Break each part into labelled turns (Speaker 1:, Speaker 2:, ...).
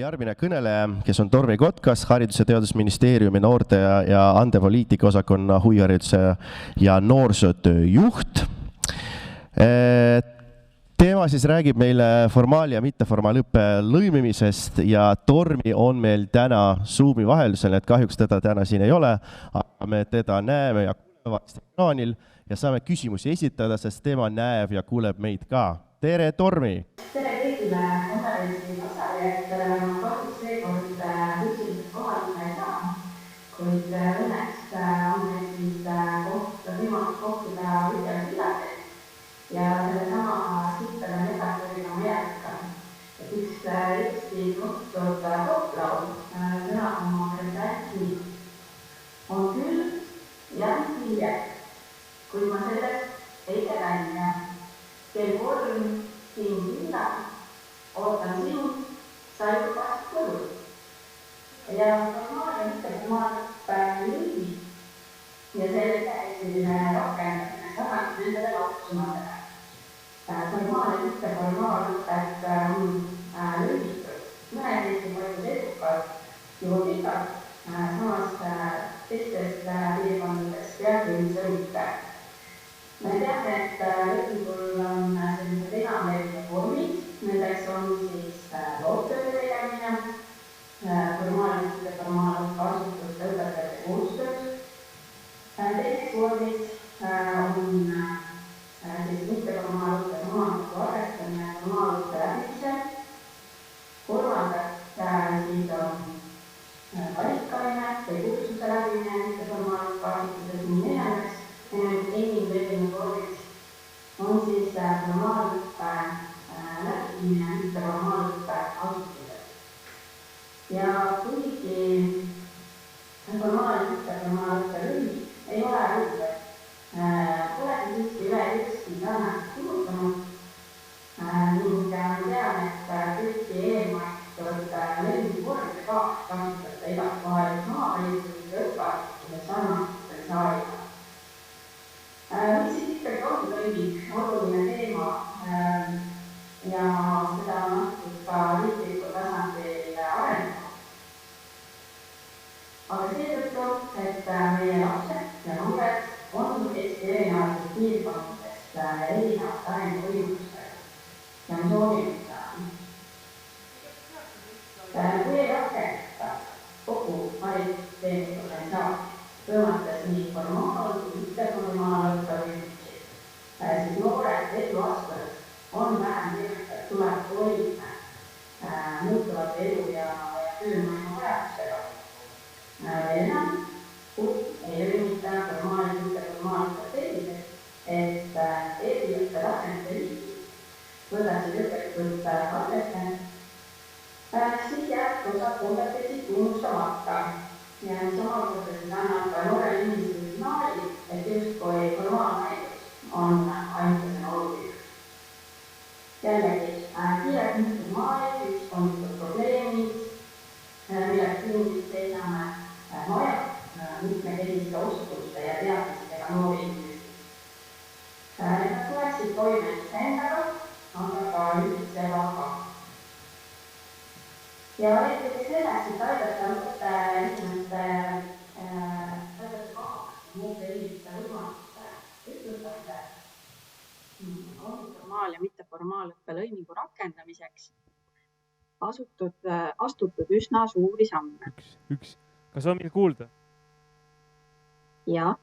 Speaker 1: järgmine kõneleja, kes on Tormi Kotkas, Haridus- ja Teadusministeeriumi noorte ja andepoliitika osakonna huvihariduse ja noorsootöö juht. Teema siis räägib meile formaal- ja mitteformaalõppe lõimimisest ja Tormi on meil täna Zoomi vaheldusel, et kahjuks teda täna siin ei ole, aga me teda näeme ja kuuleme ekraanil ja saame küsimusi esitada, sest tema näeb ja kuuleb meid ka. Tere, Tormi!
Speaker 2: Tere kõigile konverentsi osalejatele, ma kahjuks seekord küsimused kohaldada ei saa, kuid õnneks on meil siis võimalus kohtuda videosillatel ja sellesama sihtele metafooriga ma jätkan. Et üks Eesti tuntud tooplaul sõnab oma presentatsi on küll jah hiljem, kuid ma sellest ei tee välja. Kell 3 siin sillal, ootan sinut, sa juba kodus. Ja formaal- ja mitteformaalõppe lõimid ja selle selline rakendamine sarnast nendele laussumadele. Formaal- ja mitteformaalõpet lõimitud. Mõned Eesti mõjud edukalt juba pikalt, samas teistest piirkondadest peaaegu üldse mitte. Me teame, et lõimingul on sellised enamlevinud vormid, nendeks on siis loovtööde tegemine, formaal- ja mitteformaalõppe asutuste õpetajate koostööd. Teiseks vormis on siis mitteformaalõppe omanduste arvestamine ja formaalõppe läbimisel. Kolmandaks siis on valikamine või kursuse läbimine mitteformaalõppe asutuses ning neljandaks enim levinud vormis on siis formaalõppe läbimine mitteformaalõppe asutuses. Ja kuigi formaal- ja mitteformaalõppe lõimid ei ole õiged, pole siiski üle Eesti sarnast kulutanud ning tean, et kõiki eelmainitud lõimivormide kasutada igas kohalikus omavalitsuses ja õppeasutuses sarnastel saarida. Mis siis ikkagi on lõiming oluline teema ja seda on antud ka riiklikul tasandil arendama. Aga seetõttu, et meie lapsed ja noored on Eesti erinevatest piirkondadest erinevate arenguvõimustega ja me soovime seda. Kui ei rakendata kogu haridussüsteemi potentsiaali, hõlmates nii formaal- kui mitteformaalõppe võimusi, siis noored eluastmes on vähem nimetatud tulevikuloime muutuvate elu ja töömaailma vajadustega. Enam, kui ei lõimita formaal- ja mitteformaalõppe selliseks, et eriõppe tasemete liigid võtaksid õpetust arvesse, siis jääb osa kompetentsid tunnustamata ja mis omakorda siis annab noorele inimesele signaali, et justkui formaalharidus on ainukesena oluline. Jällegi, kiirelt muutuv maailm, ühiskondlikud probleemid, milleks inimesed seisame, vajab mitmekesiste oskuste ja teadmistega noori inimesi. Nad tuleksid toime endaga, aga ka üldisega. Ja näiteks selleks, et aidata noorte inimeste muude inimeste võimaluste ütlustamise, on formaal- ja mitteformaalõppe lõimingu rakendamiseks astutud üsna suuri samme.
Speaker 3: Kas on meil kuulda?
Speaker 2: Ja.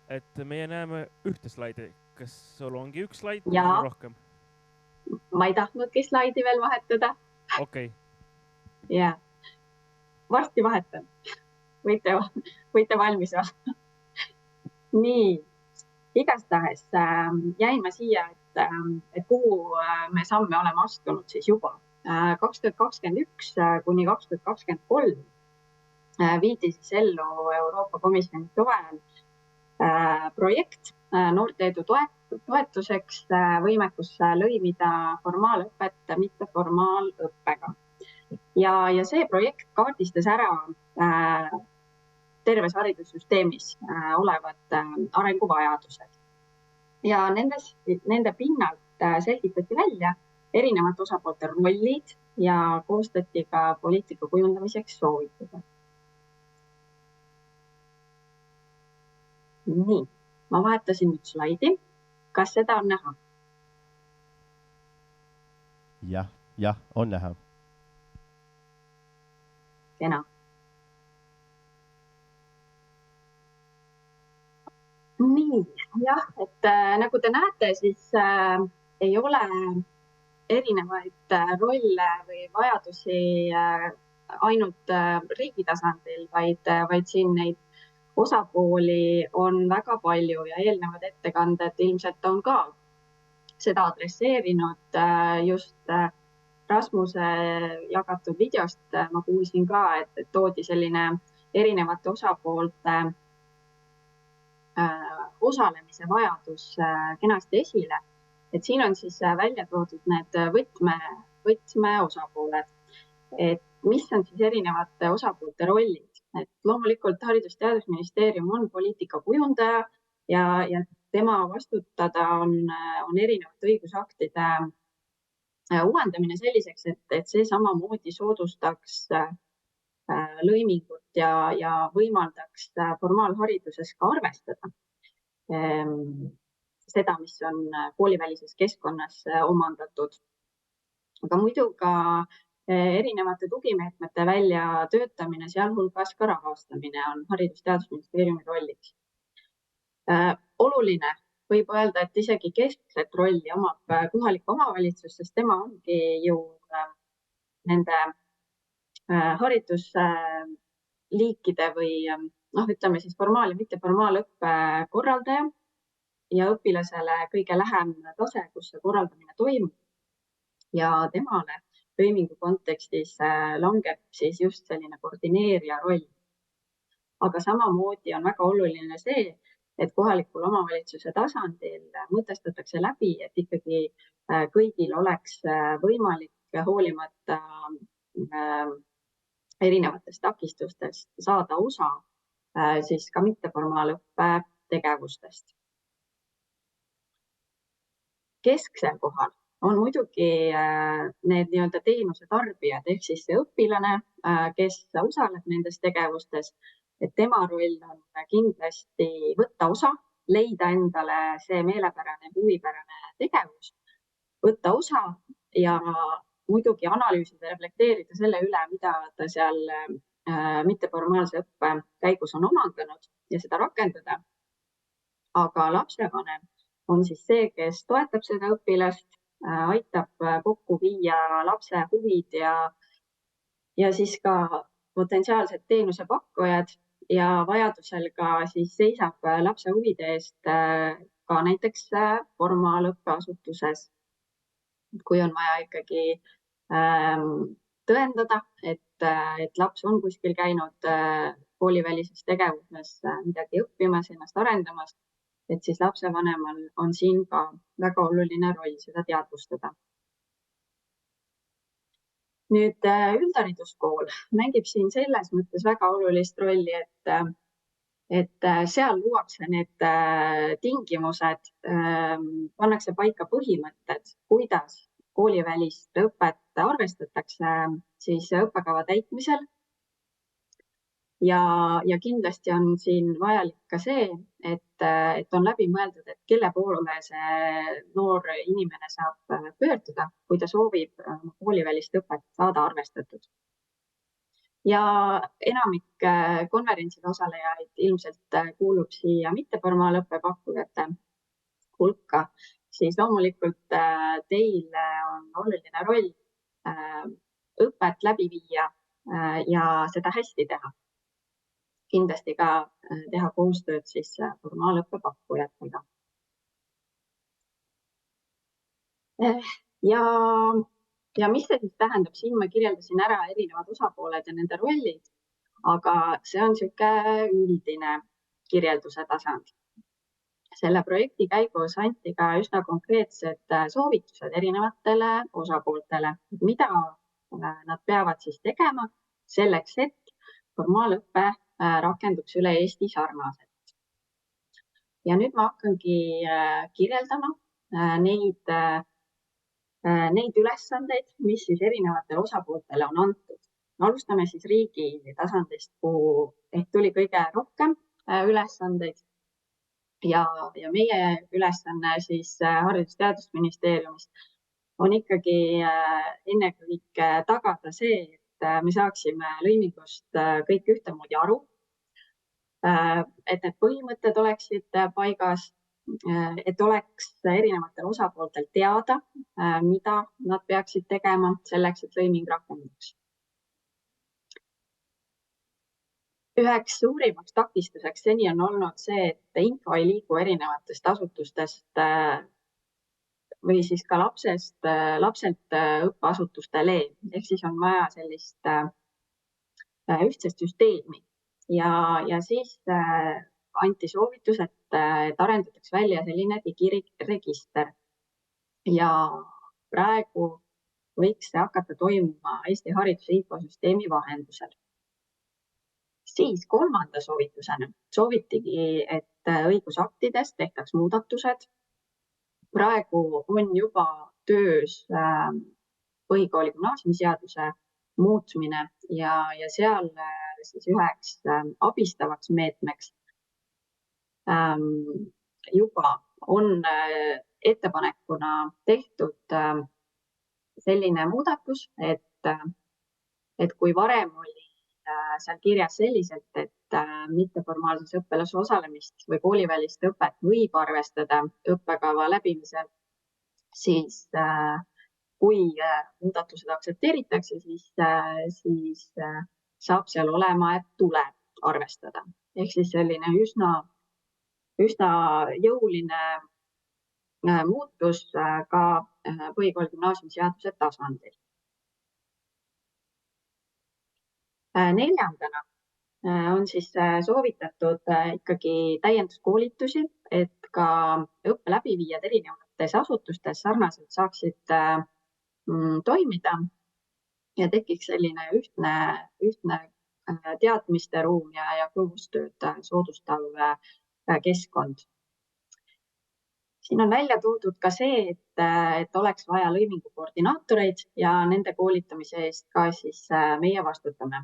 Speaker 3: Et meie näeme ühte slaidi. Kas sul ongi üks slaid
Speaker 2: ja.
Speaker 3: Või rohkem?
Speaker 2: Ma ei tahtnudki slaidi veel vahetada.
Speaker 3: Okei.
Speaker 2: Ja. Varsti vahetan. Võite valmis olla. Nii. Igastahes jäin ma siia, et kuhu me samme oleme astunud siis juba. 2021 kuni 2023 viidi siis ellu Euroopa Komisjoni toel projekt noorte edu toetuseks võimekus lõimida formaalõpet mitteformaalõppega. Ja see projekt kaardistas ära terves haridussüsteemis olevad arenguvajadused. Ja nende pinnalt selgitati välja, erinevate osapoolte rollid ja koostati ka poliitika kujundamiseks soovitused. Nii, ma vahetasin nüüd slaidi. Kas seda on näha?
Speaker 1: Jah, on näha.
Speaker 2: Kena. Nii, jah, et nagu te näete, siis ei ole erinevaid rolle või vajadusi ainult riigi tasandil, vaid siin neid osapooli on väga palju ja eelnevad ettekanded ilmselt on ka seda adresseerinud. Just Rasmuse jagatud videost ma kuulsin ka, et toodi selline erinevate osapoolte osalemise vajadus kenasti esile. Et siin on siis välja toodud need võtme osapooled, et mis on siis erinevate osapoolte rollid. Et loomulikult Haridus- ja Teadusministeerium on poliitika kujundaja ja tema vastutada on erinevate õigusaktide uuendamine selliseks, et see samamoodi soodustaks lõimingut ja võimaldaks formaalhariduses ka arvestada seda, mis on koolivälises keskkonnas omandatud. Aga muidu ka erinevate tugimeetmete väljatöötamine, sealhulgas ka rahastamine on Haridus- ja Teadusministeeriumi rolliks. Oluline võib öelda, et isegi keskset rolli omab kohalik omavalitsus, sest tema ongi ju nende haridusliikide või ütleme siis formaal- ja mitteformaalõppe korraldaja ja õpilasele kõige lähem tase, kus see korraldamine toimub. Ja temale lõimingu kontekstis langeb siis just selline koordineerija roll. Aga samamoodi on väga oluline see, et kohalikul omavalitsuse tasandil mõtestatakse läbi, et ikkagi kõigil oleks võimalik hoolimata erinevatest takistustest saada osa siis ka mitteformaalõppe tegevustest. Kesksel kohal on muidugi need nii-öelda teenuse tarbijad ehk siis see õpilane, kes osaleb nendes tegevustes, et tema roll on kindlasti võtta osa, leida endale see meelepärane, huvipärane tegevus, võtta osa ja muidugi analüüsida, reflekteerida selle üle, mida ta seal mitteformaalse õppe käigus on omandanud ja seda rakendada. Aga lapsevanem on siis see, kes toetab seda õpilast, aitab kokku viia lapse huvid ja siis ka potentsiaalsed teenusepakkujad ja vajadusel ka siis seisab lapse huvide eest ka näiteks formaalõppeasutuses. Kui on vaja ikkagi tõendada, et laps on kuskil käinud koolivälises tegevuses midagi õppimas, ennast arendamas, et siis lapsevanemal on siin ka väga oluline roll seda teadvustada. Nüüd üldhariduskool mängib siin selles mõttes väga olulist rolli, et seal luuakse need tingimused, pannakse paika põhimõtted, kuidas koolivälist õpet arvestatakse siis õppekava täitmisel. Ja kindlasti on siin vajalik ka see, et on läbi mõeldud, et kelle poole see noor inimene saab pöörduda, kui ta soovib koolivälist õpet saada arvestatud. Ja enamik konverentsil osalejaid ilmselt kuulub siia mitteformaalõppe pakkujate hulka, siis loomulikult teil on oluline roll õpet läbi viia ja seda hästi teha. Kindlasti ka teha koostööd siis formaalõppe pakkujatega. Ja mis see siis tähendab? Siin ma kirjeldasin ära erinevad osapooled ja nende rollid, aga see on niisugune üldine kirjelduse tasand. Selle projekti käigus anti ka üsna konkreetsed soovitused erinevatele osapooltele, mida nad peavad siis tegema selleks, et formaalõppe rakenduks üle Eesti sarnaselt. Ja nüüd ma hakkangi kirjeldama neid neid ülesandeid, mis siis erinevatele osapooltele on antud. Alustame siis riigi tasandist, kuhu ehk tuli kõige rohkem ülesandeid ja meie ülesanne siis Haridus- ja Teadusministeeriumis on ikkagi ennekõike tagada see, et me saaksime lõimingust kõik ühtemoodi aru, et need põhimõtted oleksid paigas, et oleks erinevatel osapooltel teada, mida nad peaksid tegema selleks, et lõiming rakenduks. Üheks suurimaks takistuseks seni on olnud see, et info ei liigu erinevatest asutustest või siis ka lapselt õppeasutustele, ehk siis on vaja sellist ühtset süsteemi ja siis anti soovitus, et arendatakse välja selline digiregister ja praegu võiks see hakata toimuma Eesti Hariduse Infosüsteemi vahendusel. Siis kolmanda soovitusena soovitigi, et õigusaktides tehtaks muudatused. Praegu on juba töös põhikooli gümnaasiumiseaduse muutmine ja seal siis üheks abistavaks meetmeks juba on ettepanekuna tehtud selline muudatus, et kui varem oli seal kirjas selliselt, et mitteformaalses õppelas osalemist või koolivälist õpet võib arvestada õppekava läbimisel, siis kui muudatused aktsepteeritakse, siis saab seal olema, et tuleb arvestada. Ehk siis selline üsna jõuline muutus ka põhikooli gümnaasiumiseaduse tasandil. Neljandana on siis soovitatud ikkagi täienduskoolitusi, et ka õppe läbiviijad erinevates asutustes sarnaselt saaksid toimida ja tekiks selline ühtne teadmiste ruum ja koostööd soodustav keskkond. Siin on välja toodud ka see, et oleks vaja lõimingu koordinaatoreid ja nende koolitamise eest ka siis meie vastutame.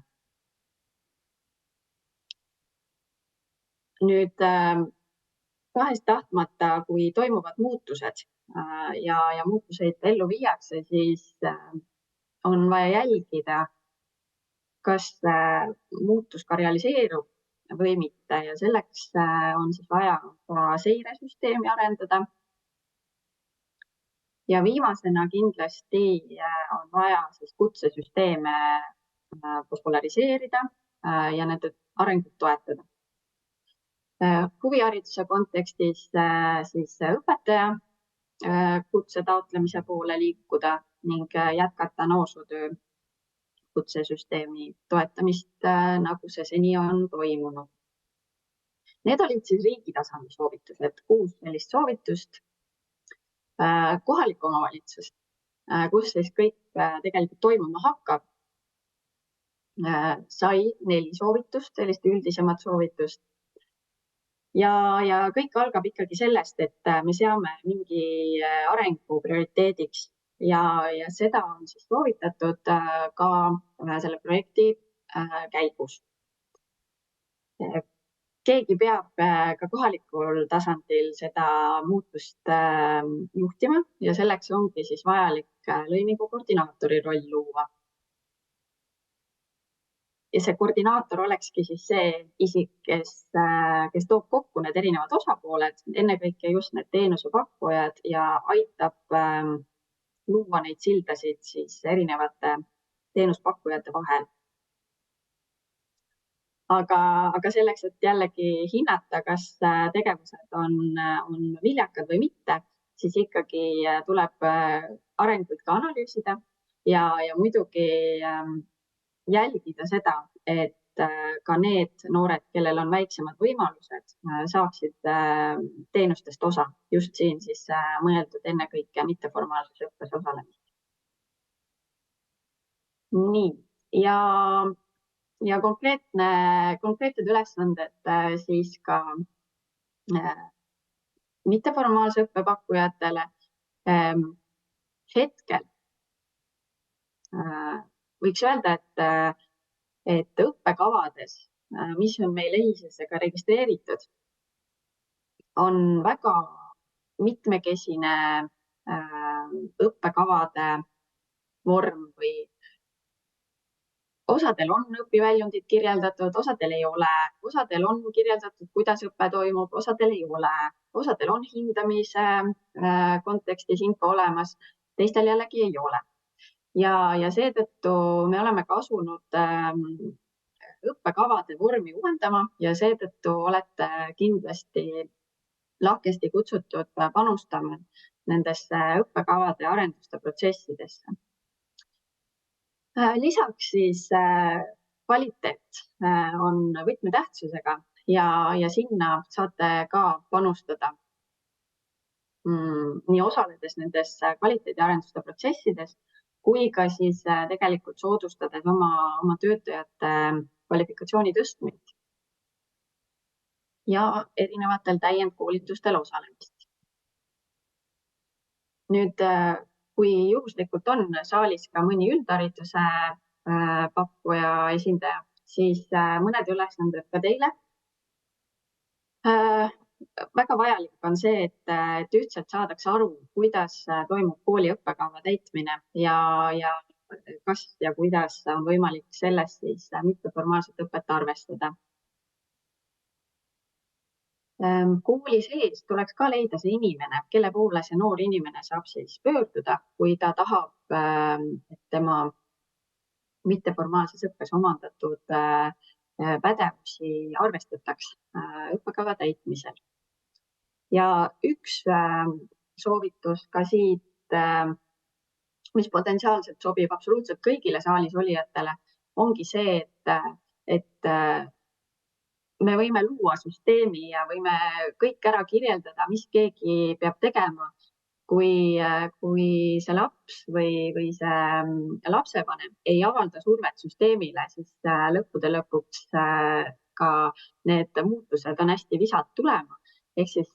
Speaker 2: Nüüd kahest tahtmata, kui toimuvad muutused ja muutuseid ellu viiakse, siis on vaja jälgida, kas muutus ka realiseerub või mitte ja selleks on siis vaja ka seiresüsteemi arendada. Ja viimasena kindlasti on vaja siis kutsesüsteeme populariseerida ja nende arengut toetada. Huvihariduse kontekstis siis õpetaja kutse taotlemise poole liikuda ning jätkata noorsootöö kutsesüsteemi toetamist, nagu see seni on toimunud. Need olid siis riigi tasandi soovitused, 6 sellist soovitust. Kohalik omavalitsus, kus siis kõik tegelikult toimuma hakkab, sai 4 soovitust, sellist üldisemat soovitust. Ja kõik algab ikkagi sellest, et me seame mingi arengu prioriteediks ja seda on siis soovitatud ka selle projekti käigus. Keegi peab ka kohalikul tasandil seda muutust juhtima ja selleks ongi siis vajalik lõimingu koordinaatori roll luua. Ja see koordinaator olekski siis see isik, kes toob kokku need erinevad osapooled, ennekõike just need teenusepakkujad ja aitab luua neid sildasid siis erinevate teenuspakkujate vahel. Aga selleks, et jällegi hinnata, kas tegevused on viljakad või mitte, siis ikkagi tuleb arenguid ka analüüsida ja muidugi jälgida seda, et ka need noored, kellel on väiksemad võimalused, saaksid teenustest osa. Just siin siis mõeldud ennekõike mitteformaalses õppes osalemist. Nii, ja konkreetsed ülesanded siis ka mitteformaalse õppe pakkujatele. hetkel võiks öelda, et õppekavades, mis on meil EHIS-ega registreeritud, on väga mitmekesine õppekavade vorm või osadel on õpiväljundid kirjeldatud, osadel ei ole, osadel on kirjeldatud, kuidas õpe toimub, osadel ei ole, osadel on hindamise kontekstis info olemas, teistel jällegi ei ole. Ja seetõttu me oleme ka asunud õppekavade vormi uuendama ja seetõttu olete kindlasti lahkesti kutsutud panustama nendesse õppekavade arenduste protsessidesse. Lisaks siis kvaliteet on võtmetähtsusega ja sinna saate ka panustada nii osaledes nendes kvaliteediarenduste protsessides, kui ka siis tegelikult soodustades oma töötajate kvalifikatsiooni tõstmist ja erinevatel täiendkoolitustel osalemist. Nüüd, kui juhuslikult on saalis ka mõni üldhariduse pakkuja esindaja, siis mõned ülesanded ka teile. Väga vajalik on see, et ühtselt saadakse aru, kuidas toimub kooli õppekava täitmine ja kas ja kuidas on võimalik sellest siis mitteformaalset õpet arvestada. Kooli sees tuleks ka leida see inimene, kelle poole see noor inimene saab siis pöörduda, kui ta tahab, et tema mitteformaalses õppes omandatud pädevusi arvestataks õppekava täitmisel. Ja üks soovitus ka siit, mis potentsiaalselt sobib absoluutselt kõigile saalis olijatele, ongi see, et me võime luua süsteemi ja võime kõik ära kirjeldada, mis keegi peab tegema, kui see laps või see lapsevanem ei avalda survet süsteemile, siis lõppude lõpuks ka need muutused on hästi visad tulema. Ehk siis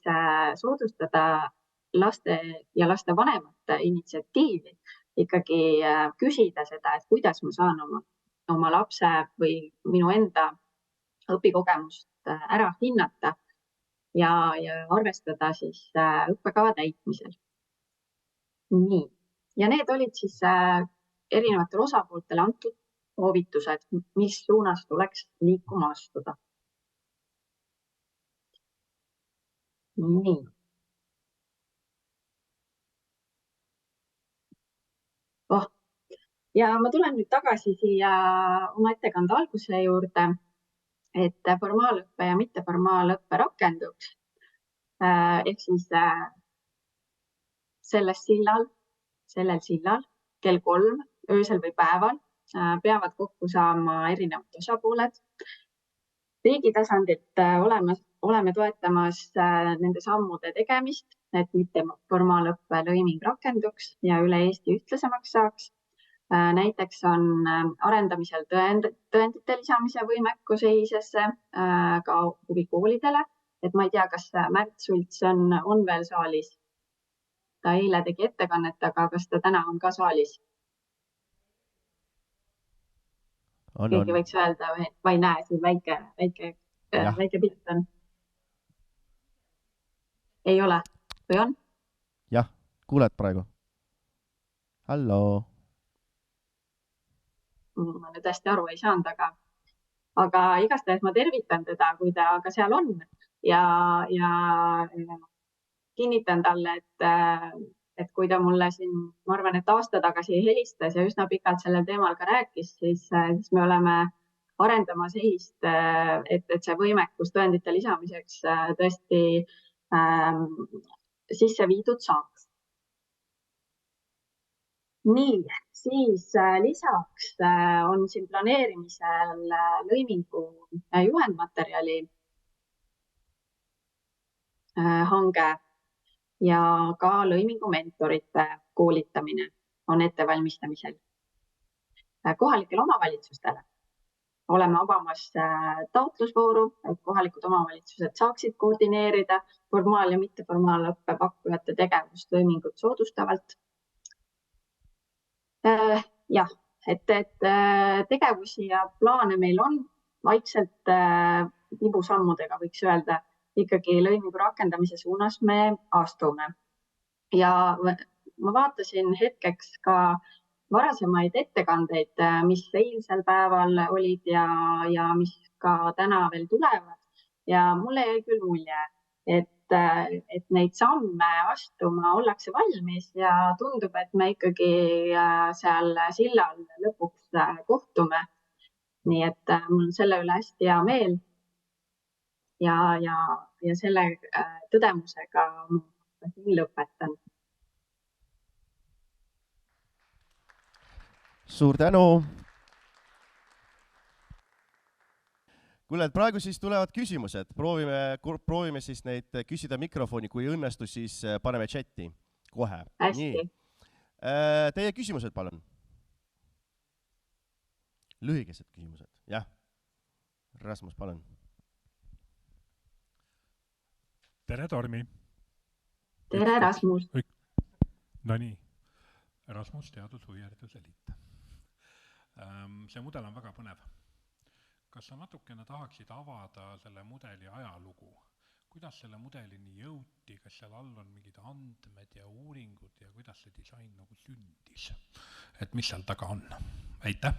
Speaker 2: soodustada laste ja lastevanemate initsiatiivi ikkagi küsida seda, et kuidas ma saan oma lapse või minu enda õpikogemust ära hinnata ja arvestada siis õppekava täitmisel. Nii. Ja need olid siis erinevatele osapooltele antud soovitused, mis suunas tuleks liikuma astuda. Nii. Ja ma tulen nüüd tagasi siia oma ettekande alguse juurde, et formaalõppe ja mitteformaalõppe rakenduks. Ehk siis sellel sillal kell 3 öösel või päeval peavad kokku saama erinevad osapooled. Riigi tasandilt oleme toetamas nende sammude tegemist, et mitteformaalõppe lõiming rakenduks ja üle Eesti ühtlasemaks saaks. Näiteks on arendamisel tõendite lisamise võimekus EHIS-esse ka huvikoolidele. Et ma ei tea, kas Märt Sults on veel saalis. Ta eile tegi ettekannet, aga kas ta täna on ka saalis? Keegi võiks öelda või näe, siin väike pilt on. Ei ole või on?
Speaker 1: Jah, kuuled praegu? Hallo.
Speaker 2: Ma nüüd hästi aru ei saanud, aga igastahes ma tervitan teda, kui ta ka seal on ja kinnitan talle, et kui ta mulle siin, ma arvan, et aasta tagasi helistas ja üsna pikalt sellel teemal ka rääkis, siis me oleme arendamas EHIS-t, et see võimekus tõendite lisamiseks tõesti sisse viidud saaks. Nii, siis lisaks on siin planeerimisel lõimingu juhendmaterjali hange ja ka lõimingu mentorite koolitamine on ettevalmistamisel. Kohalikele omavalitsustele oleme avamas taotlusvooru, et kohalikud omavalitsused saaksid koordineerida formaal- ja mitteformaalõppe pakkujate tegevust lõimingut soodustavalt. Jah, et tegevusi ja plaane meil on vaikselt tibusammudega, võiks öelda, ikkagi lõimingu rakendamise suunas me astume. Ja ma vaatasin hetkeks ka varasemaid ettekandeid, mis eilsel päeval olid ja mis ka täna veel tulevad. Ja mulle jäi küll mulje, et neid samme astuma ollakse valmis ja tundub, et me ikkagi seal sillal lõpuks kohtume. Nii et mul on selle üle hästi hea meel ja selle tõdemusega ma siin lõpetan.
Speaker 1: Suur tänu! Kuule, praegu siis tulevad küsimused. Proovime siis neid küsida mikrofoni, kui õnnestu, siis paneme chati kohe.
Speaker 2: Hästi.
Speaker 1: Nii. Teie küsimused, palun. Lühikesed küsimused. Jah. Rasmus, palun.
Speaker 4: Tere, Tormi.
Speaker 2: Tere, Rasmus.
Speaker 4: No nii. Rasmus, Teadus-Huvihariduse Liit. See mudel on väga põnev. Kas sa natukene tahaksid avada selle mudeli ajalugu? Kuidas selle mudelini jõuti? Kas seal all on mingid andmed ja uuringud ja kuidas see disain nagu sündis? Et mis seal taga on? Aitäh!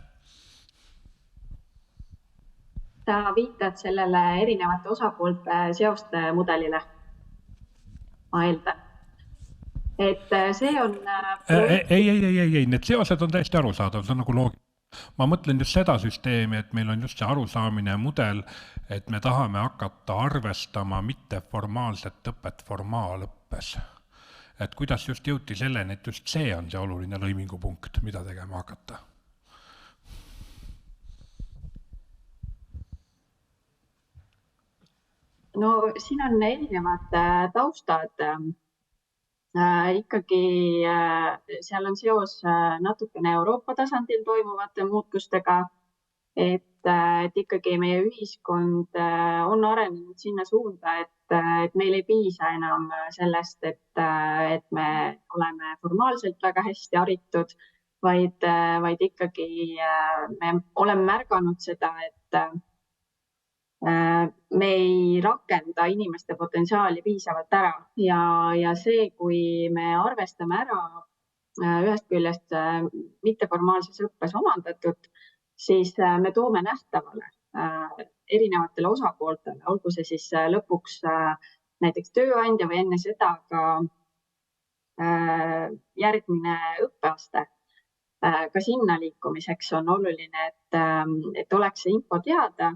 Speaker 2: Sa viitad sellele erinevate osapoolte seoste mudelile? Ma eeldan. Et see on...
Speaker 4: Ei, need seosed on täiesti arusaadav, see on nagu loogiline. Ma mõtlen just seda süsteemi, et meil on just see arusaamine mudel, et me tahame hakata arvestama mitteformaalset õpet formaalõppes. Et kuidas just jõuti selleni, et just see on see oluline lõimingupunkt, mida tegema hakata.
Speaker 2: No siin on erinevad taustad. Ikkagi seal on seos natukene Euroopa tasandil toimuvate muutustega, et ikkagi meie ühiskond on arenenud sinna suunda, et meil ei piisa enam sellest, et me oleme formaalselt väga hästi haritud, vaid ikkagi me oleme märganud seda, et me ei rakenda inimeste potentsiaali piisavalt ära ja see, kui me arvestame ära ühest küljest mitteformaalses õppes omandatud, siis me toome nähtavale erinevatele osapooltele, olgu see siis lõpuks näiteks tööandja või enne seda ka järgmine õppeaste. Ka sinna liikumiseks on oluline, et oleks see info teada,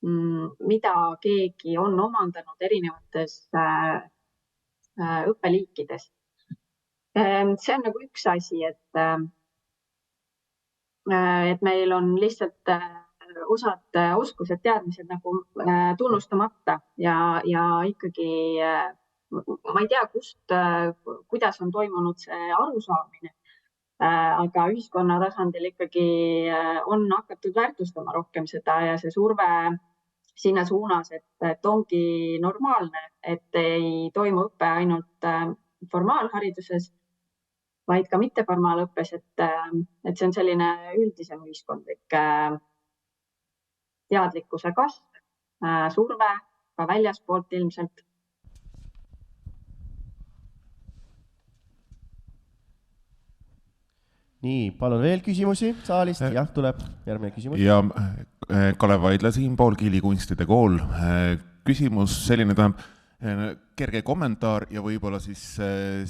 Speaker 2: mida keegi on omandanud erinevates õppeliikides. See on nagu üks asi, et meil on lihtsalt osad oskused, teadmised nagu tunnustamata ja ikkagi ma ei tea, kuidas on toimunud see arusaamine, aga ühiskonna tasandil ikkagi on hakatud väärtustama rohkem seda ja see surve sinna suunas, et ongi normaalne, et ei toimu õppe ainult formaalhariduses, vaid ka mitteformaalõppes, et see on selline üldisem ühiskondlik teadlikkuse kasv, surve ka väljaspoolt ilmselt.
Speaker 1: Nii, palun veel küsimusi saalist. Jah, tuleb järgmine küsimus.
Speaker 5: Ja Kalev Vaidla siinpool, Kiili kunstide kool. Küsimus selline, kerge kommentaar ja võib-olla siis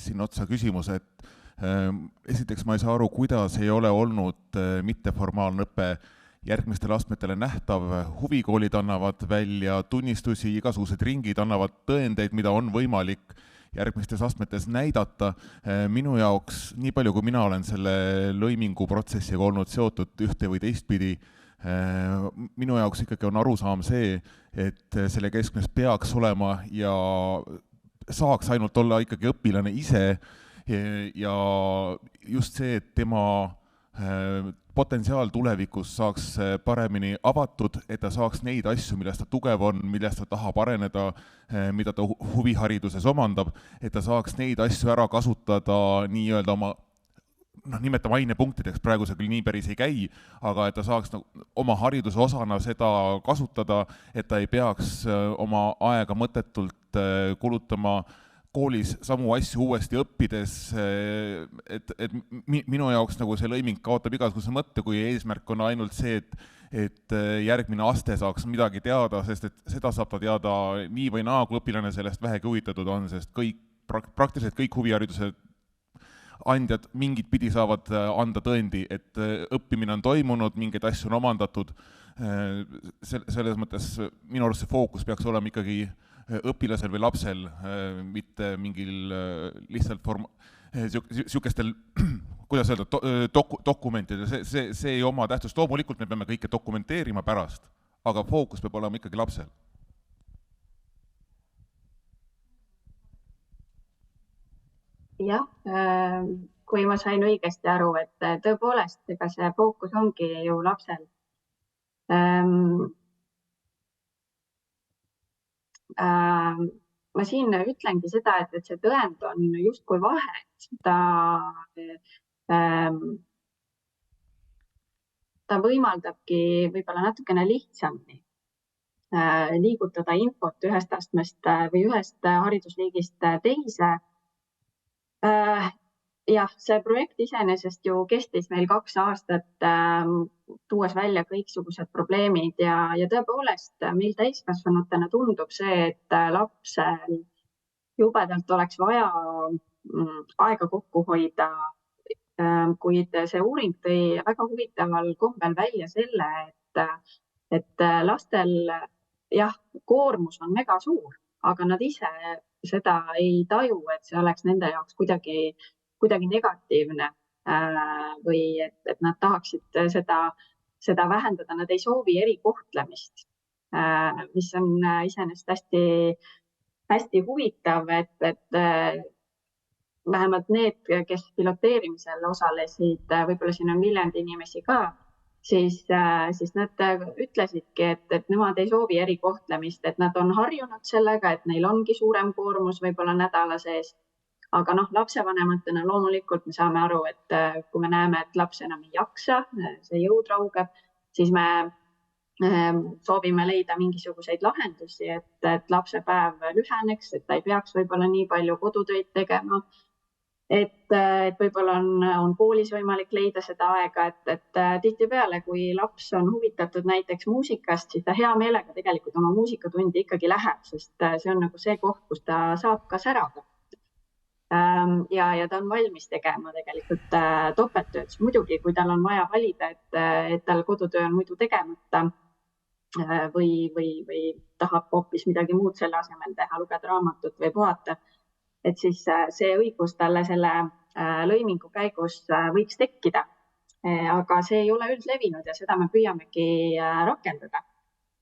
Speaker 5: siin otsa küsimus, et esiteks ma ei saa aru, kuidas ei ole olnud mitteformaalne õpe järgmistele astmetele nähtav. Huvikoolid annavad välja tunnistusi, igasugused ringid annavad tõendeid, mida on võimalik järgmistes astmetes näidata. Minu jaoks, nii palju kui mina olen selle lõimingu protsessiga olnud seotud ühte või teistpidi, minu jaoks ikkagi on arusaam see, et selle keskmes peaks olema ja saaks ainult olla ikkagi õpilane ise ja just see, et tema potentsiaal tulevikus saaks paremini avatud, et ta saaks neid asju, milles ta tugev on, milles ta tahab areneda, mida ta huvihariduses omandab, et ta saaks neid asju ära kasutada nii-öelda oma nimetame ainepunktideks, praegu see küll nii päris ei käi, aga et ta saaks oma hariduse osana seda kasutada, et ta ei peaks oma aega mõttetult kulutama koolis samu asju uuesti õppides, et minu jaoks nagu see lõiming kaotab igasuguse mõtte, kui eesmärk on ainult see, et järgmine aste saaks midagi teada, sest et seda saab ta teada nii või naa, kui õpilane sellest vähegi huvitatud on, sest praktiliselt kõik huvihariduse andjad mingit pidi saavad anda tõendi, et õppimine on toimunud, mingeid asju on omandatud. Selles mõttes minu arust see fookus peaks olema ikkagi õpilasel või lapsel, mitte mingil lihtsalt sihukestel, kuidas öelda, dokumentidel, see ei oma tähtsust. Loomulikult me peame kõike dokumenteerima pärast, aga fookus peab olema ikkagi lapsel.
Speaker 2: Jah, kui ma sain õigesti aru, et tõepoolest, ega see fookus ongi ju lapsel. Ma siin ütlengi seda, et see tõend on justkui vahet. Ta võimaldabki võib-olla natukene lihtsamini liigutada infot ühest astmest või ühest haridusliigist teise. Jah, see projekt iseenesest ju kestis meil 2 aastat, tuues välja kõiksugused probleemid ja tõepoolest meil täiskasvanutena tundub see, et lapsel jubedalt oleks vaja aega kokku hoida, kuid see uuring tõi väga huvitaval kombel välja selle, et lastel jah, koormus on mega suur, aga nad ise seda ei taju, et see oleks nende jaoks kuidagi negatiivne või et nad tahaksid seda vähendada, nad ei soovi erikohtlemist, mis on iseenesest hästi huvitav, et vähemalt need, kes piloteerimisel osalesid, võib-olla siin on Viljandi inimesi ka, siis nad ütlesidki, et nemad ei soovi erikohtlemist, et nad on harjunud sellega, et neil ongi suurem koormus võib-olla nädala sees. Aga lapsevanematena loomulikult me saame aru, et kui me näeme, et laps enam ei jaksa, see jõud raugeb, siis me soovime leida mingisuguseid lahendusi, et lapse päev lüheneks, et ta ei peaks võib-olla nii palju kodutöid tegema. Et võib-olla on koolis võimalik leida seda aega, et tihtipeale, kui laps on huvitatud näiteks muusikast, siis ta hea meelega tegelikult oma muusikatundi ikkagi läheb, sest see on nagu see koht, kus ta saab ka särada. Ja ta on valmis tegema tegelikult topelttööd. Muidugi, kui tal on vaja valida, et tal kodutöö on muidu tegemata või tahab hoopis midagi muud selle asemel teha, lugeda raamatut või puhata, et siis see õigus talle selle lõimingu käigus võiks tekkida. Aga see ei ole üldlevinud ja seda me püüamegi rakendada,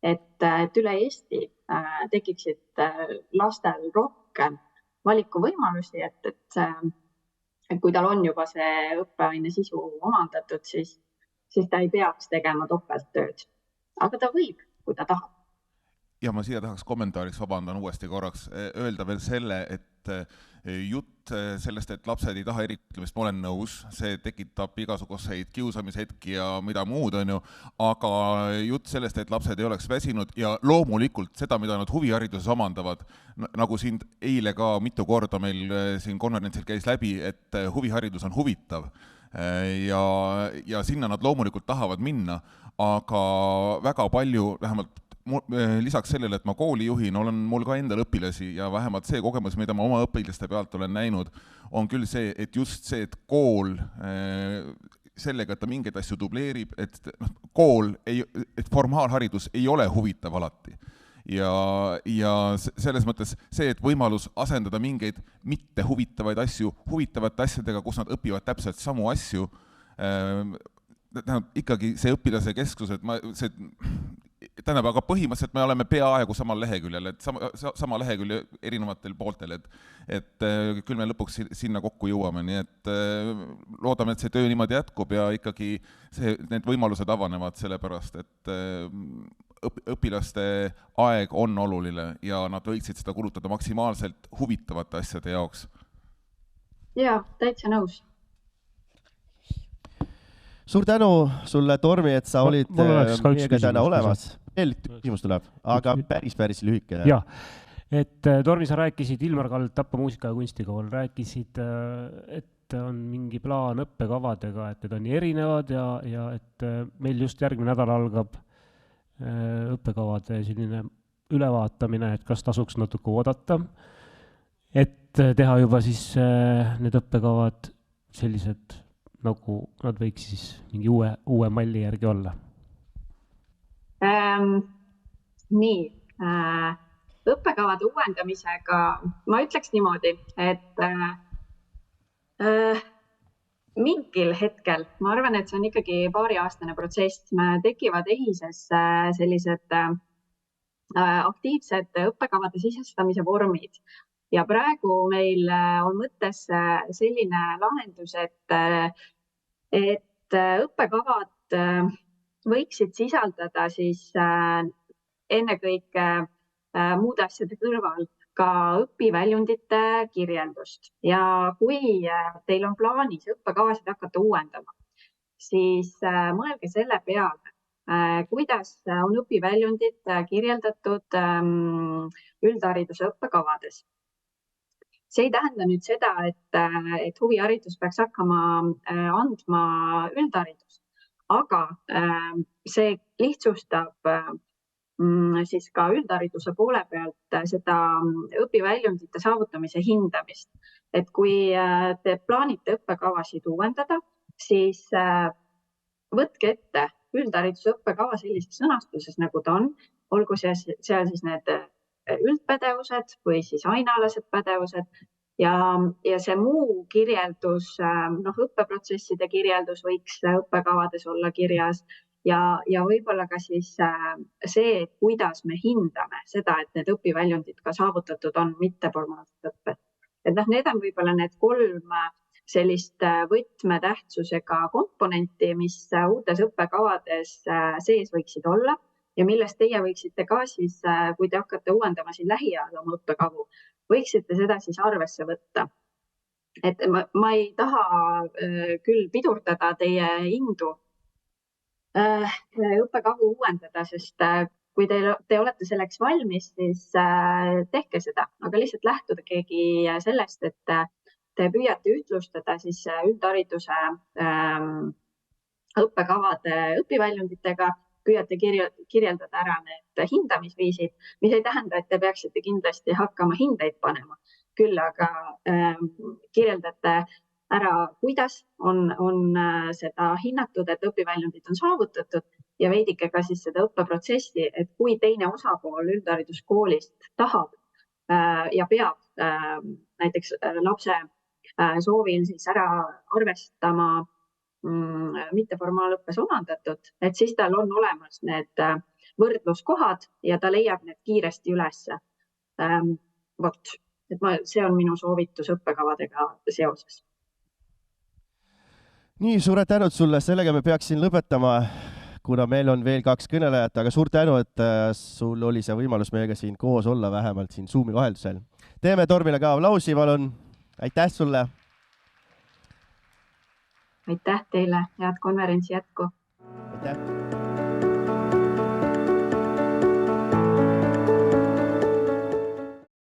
Speaker 2: et üle Eesti tekiksid lastel rohkem valikuvõimalusi, et kui tal on juba see õppeaine sisu omandatud, siis ta ei peaks tegema topelttööd. Aga ta võib, kui ta tahab.
Speaker 5: Ja ma siia tahaks kommentaariks, vabandan uuesti korraks, öelda veel selle, et jutt sellest, et lapsed ei taha erikohtlemist, ma olen nõus, see tekitab igasuguseid kiusamishetki ja mida muud on ju, aga jutt sellest, et lapsed ei oleks väsinud ja loomulikult seda, mida nad huvihariduses omandavad, nagu siin eile ka mitu korda meil siin konverentsil käis läbi, et huviharidus on huvitav ja sinna nad loomulikult tahavad minna, aga väga palju, vähemalt lisaks sellele, et ma kooli juhin, olen mul ka endal õpilasi ja vähemalt see kogemus, mida ma oma õpiliste pealt olen näinud, on küll see, et just see, et kool sellega, et ta mingeid asju dubleerib, et et formaalharidus ei ole huvitav alati. Ja selles mõttes see, et võimalus asendada mingeid mitte huvitavaid asju huvitavate asjadega, kus nad õpivad täpselt samu asju, ikkagi see õpilase keskus, tähendab, aga põhimõtteliselt me oleme peaaegu samal leheküljel, et sama lehekülje erinevatel pooltel, et küll me lõpuks sinna kokku jõuame, nii et loodame, et see töö niimoodi jätkub ja ikkagi need võimalused avanevad sellepärast, et õpilaste aeg on oluline ja nad võiksid seda kulutada maksimaalselt huvitavate asjade jaoks.
Speaker 2: Jaa, täitsa nõus.
Speaker 1: suur tänu sulle, Tormi, et sa olid
Speaker 6: mul oleks ka üks
Speaker 1: meiega täna
Speaker 6: küsimus,
Speaker 1: olemas. Veel küsimus tuleb, aga päris lühike.
Speaker 6: Jah, et Tormi, sa rääkisid Ilmar Kald Tapa muusika- ja kunstikool, rääkisid, et on mingi plaan õppekavadega, et need on nii erinevad ja et meil just järgmine nädal algab õppekavade selline ülevaatamine, et kas tasuks natuke oodata, et teha juba siis need õppekavad sellised, nagu nad võiks siis mingi uue malli järgi olla.
Speaker 2: Nii, õppekavade uuendamisega ma ütleks niimoodi, et mingil hetkel, ma arvan, et see on ikkagi paariaastane protsess, tekivad EHIS-es sellised aktiivsed õppekavade sisestamise vormid. Ja praegu meil on mõttes selline lahendus, et õppekavad võiksid sisaldada siis ennekõike muude asjade kõrval ka õpiväljundite kirjeldust. Ja kui teil on plaanis õppekavasid hakata uuendama, siis mõelge selle peale, kuidas on õpiväljundid kirjeldatud üldhariduse õppekavades. See ei tähenda nüüd seda, et huviharidus peaks hakkama andma üldharidust, aga see lihtsustab siis ka üldhariduse poole pealt seda õpiväljundite saavutamise hindamist. Et kui te plaanite õppekavasid uuendada, siis võtke ette üldhariduse õppekava sellises sõnastuses, nagu ta on, olgu seal siis need üldpädevused või siis ainealased pädevused ja see muu kirjeldus, õppeprotsesside kirjeldus võiks õppekavades olla kirjas ja võib-olla ka siis see, kuidas me hindame seda, et need õpiväljundid ka saavutatud on mitteformaalsed õpped. Et need on võib-olla need 3 sellist võtmetähtsusega komponenti, mis uutes õppekavades sees võiksid olla ja millest teie võiksite ka siis, kui te hakkate uuendama siin lähiajal oma õppekavu, võiksite seda siis arvesse võtta. Et ma ei taha küll pidurdada teie indu õppekavu uuendada, sest kui te olete selleks valmis, siis tehke seda, aga lihtsalt lähtudagi sellest, et te püüate ütlustada siis üldhariduse õppekavade õpiväljunditega, püüate kirjeldada ära need hindamisviisid, mis ei tähenda, et te peaksite kindlasti hakkama hindeid panema. Küll aga kirjeldate ära, kuidas on seda hinnatud, et õpiväljundid on saavutatud ja veidike ka siis seda õppeprotsessi, et kui teine osapool üldhariduskoolist tahab ja peab näiteks lapse soovil siis ära arvestama mitteformaalõppes omandatud, et siis tal on olemas need võrdluskohad ja ta leiab need kiiresti ülesse. See on minu soovitus õppekavadega seoses.
Speaker 1: Nii, suured tänud sulle, sellega me peaksin lõpetama, kuna meil on veel 2 kõnelejat, aga suur tänu, et sul oli see võimalus meiega siin koos olla, vähemalt siin Zoomi vaheldusel. Teeme Tormile ka aplausi, palun. Aitäh sulle!
Speaker 2: Aitäh teile, head konverentsi jätku!
Speaker 1: Aitäh!